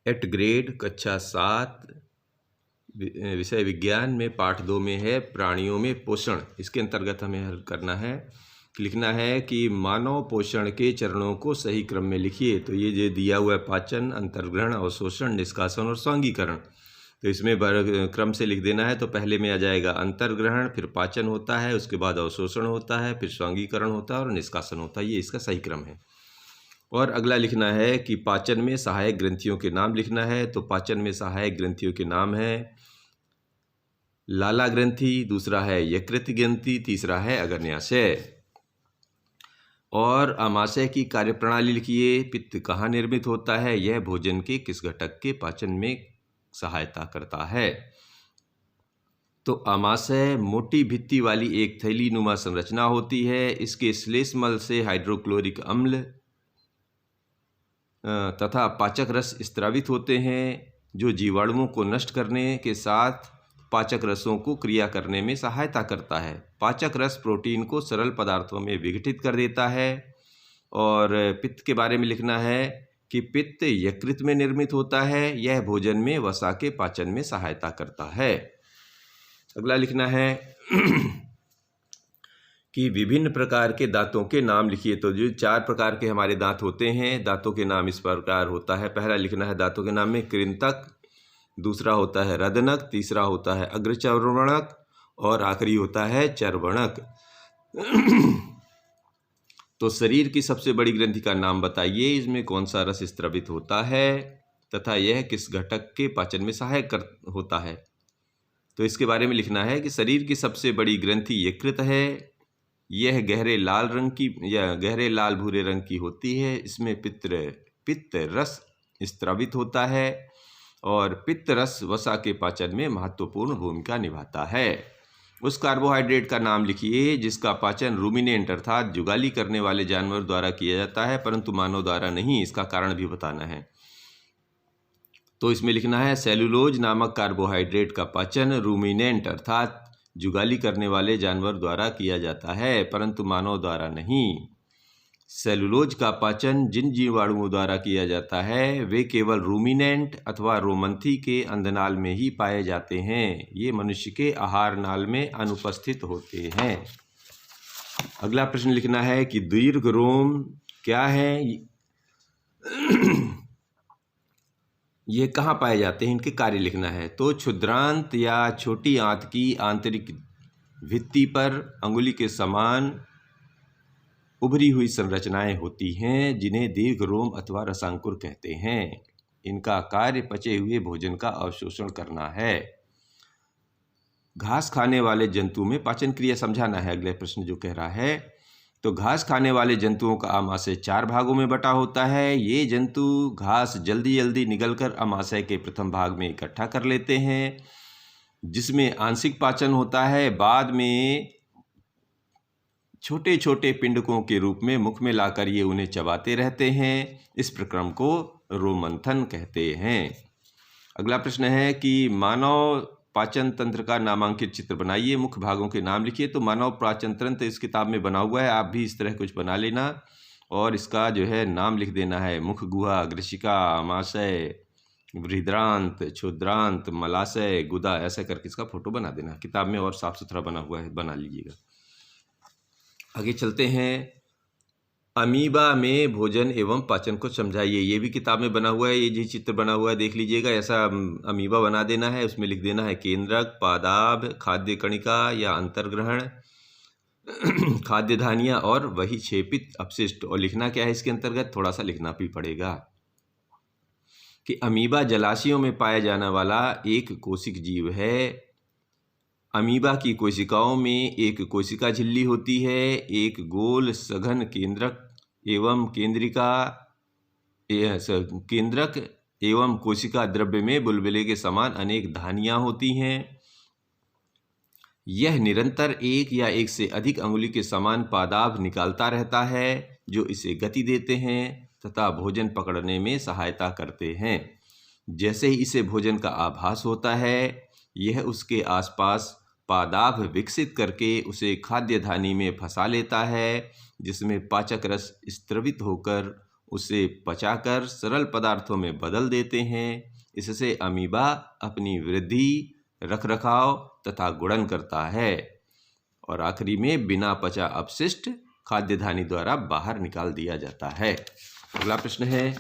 Eight grade कक्षा 7 विषय विज्ञान में पाठ 2 में है प्राणियों में पोषण। इसके अंतर्गत हमें हल करना है, लिखना है कि मानव पोषण के चरणों को सही क्रम में लिखिए। तो ये जो दिया हुआ है पाचन, अंतर्ग्रहण, अवशोषण, निष्कासन और स्वांगीकरण, तो इसमें क्रम से लिख देना है। तो पहले में आ जाएगा अंतर्ग्रहण, फिर पाचन होता है, उसके बाद अवशोषण होता है, फिर स्वांगीकरण होता है और निष्कासन होता है। ये इसका सही क्रम है। और अगला लिखना है कि पाचन में सहायक ग्रंथियों के नाम लिखना है। तो पाचन में सहायक ग्रंथियों के नाम है लाला ग्रंथि, दूसरा है यकृत ग्रंथि, तीसरा है अग्न्याशय। और आमाशय की कार्यप्रणाली लिखिए। पित्त कहाँ निर्मित होता है? यह भोजन के किस घटक के पाचन में सहायता करता है? तो आमाशय मोटी भित्ति वाली एक थैली नुमा संरचना होती है। इसके श्लेष्मल से हाइड्रोक्लोरिक अम्ल तथा पाचक रस स्रावित होते हैं, जो जीवाणुओं को नष्ट करने के साथ पाचक रसों को क्रिया करने में सहायता करता है। पाचक रस प्रोटीन को सरल पदार्थों में विघटित कर देता है। और पित्त के बारे में लिखना है कि पित्त यकृत में निर्मित होता है। यह भोजन में वसा के पाचन में सहायता करता है। अगला लिखना है कि विभिन्न प्रकार के दांतों के नाम लिखिए। तो जो 4 प्रकार के हमारे दांत होते हैं, दांतों के नाम इस प्रकार होता है। पहला लिखना है दांतों के नाम में कृंतक, दूसरा होता है रदनक, तीसरा होता है अग्रचर्वणक और आखिरी होता है चर्वणक। तो शरीर की सबसे बड़ी ग्रंथि का नाम बताइए, इसमें कौन सा रस स्रावित होता है तथा यह किस घटक के पाचन में सहायक होता है। तो इसके बारे में लिखना है कि शरीर की सबसे बड़ी ग्रंथि यकृत है। यह गहरे लाल रंग की या गहरे लाल भूरे रंग की होती है। इसमें पित्त रस स्रावित होता है और पित्त रस वसा के पाचन में महत्वपूर्ण भूमिका निभाता है। उस कार्बोहाइड्रेट का नाम लिखिए जिसका पाचन रूमिनेंट अर्थात जुगाली करने वाले जानवर द्वारा किया जाता है, परंतु मानव द्वारा नहीं। इसका कारण भी बताना है। तो इसमें लिखना है सेलुलोज नामक कार्बोहाइड्रेट का पाचन रूमिनेंट अर्थात जुगाली करने वाले जानवर द्वारा किया जाता है, परंतु मानव द्वारा नहीं। सेलुलोज का पाचन जिन जीवाणुओं द्वारा किया जाता है वे केवल रूमिनेंट अथवा रोमंथी के अंधनाल में ही पाए जाते हैं। ये मनुष्य के आहार नाल में अनुपस्थित होते हैं। अगला प्रश्न लिखना है कि दीर्घ रोम क्या है, ये कहाँ पाए जाते हैं, इनके कार्य लिखना है। तो क्षुद्रांत या छोटी आंत की आंतरिक भित्ति पर अंगुली के समान उभरी हुई संरचनाएं होती हैं, जिन्हें दीर्घ रोम अथवा रसांकुर कहते हैं। इनका कार्य पचे हुए भोजन का अवशोषण करना है। घास खाने वाले जंतु में पाचन क्रिया समझाना है। अगले प्रश्न जो कह रहा है, तो घास खाने वाले जंतुओं का आमाशय 4 भागों में बटा होता है। ये जंतु घास जल्दी जल्दी निगलकर आमाशय के प्रथम भाग में इकट्ठा कर लेते हैं, जिसमें आंशिक पाचन होता है। बाद में छोटे छोटे पिंडकों के रूप में मुख में लाकर ये उन्हें चबाते रहते हैं। इस प्रक्रम को रोमंथन कहते हैं। अगला प्रश्न है कि मानव पाचन तंत्र का नामांकित चित्र बनाइए, मुख्य भागों के नाम लिखिए। तो मानव पाचन तंत्र इस किताब में बना हुआ है, आप भी इस तरह कुछ बना लेना और इसका जो है नाम लिख देना है। मुख गुहा, अग्रशिका, आमाशय, बृहद्रांत, क्षुद्रांत, मलाशय, गुदा, ऐसा करके इसका फोटो बना देना। किताब में और साफ सुथरा बना हुआ है, बना लीजिएगा। आगे चलते हैं। अमीबा में भोजन एवं पाचन को समझाइए। ये भी किताब में बना हुआ है, ये जो चित्र बना हुआ है देख लीजिएगा। ऐसा अमीबा बना देना है, उसमें लिख देना है केंद्रक, पादाभ, खाद्य कणिका या अंतर्ग्रहण, खाद्य धानियाँ और वही क्षेपित अपशिष्ट। और लिखना क्या है इसके अंतर्गत, थोड़ा सा लिखना भी पड़ेगा कि अमीबा जलाशयों में पाया जाने वाला एक कोशिक जीव है। अमीबा की कोशिकाओं में एक कोशिका झिल्ली होती है, एक गोल सघन केंद्रक एवं कोशिका द्रव्य में बुलबुले के समान अनेक धानियां होती हैं। यह निरंतर एक या एक से अधिक अंगुली के समान पादाभ निकालता रहता है, जो इसे गति देते हैं तथा भोजन पकड़ने में सहायता करते हैं। जैसे ही इसे भोजन का आभास होता है, यह उसके आसपास पादाभ विकसित करके उसे खाद्य धानी में फंसा लेता है, जिसमें पाचक रस स्त्रवित होकर उसे पचाकर सरल पदार्थों में बदल देते हैं। इससे अमीबा अपनी वृद्धि, रखरखाव तथा गुणन करता है और आखिरी में बिना पचा अपशिष्ट खाद्य धानी द्वारा बाहर निकाल दिया जाता है। अगला प्रश्न है,